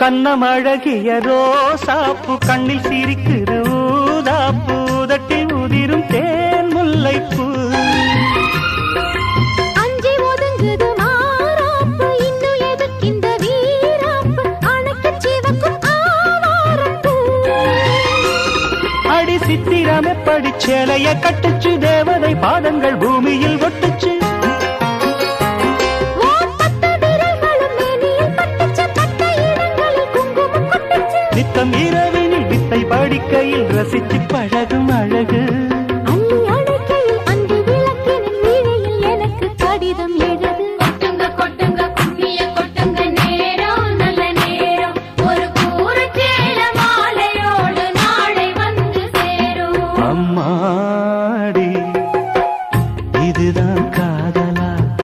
கண்ணம் அழகிய ரோசாப்பு கண்ணில் சிரிக்கிற ஊதாப்பு உதட்டில் உதிரும் தேன் முல்லைப்பூ அஞ்சி ஒதுங்குது மாறாப்பு இன்னும் எதுக்கிந்த வீராப்பு அணைக்கு சிவக்கும் ஆவாரப்பூ அடி சித்திரமே படிச்சேலைய கட்டுச்சு தேவதை பாதங்கள் பூமியில் ஒட்டுச்சு நித்தம் இரவினில் வித்தை படிக்கையில் ரசிச்சு பழகும் அழகு அள்ளி அணைக்கையில் அன்பு விளக்கினில் வீணையில் எனக்கு கடிதம் எழு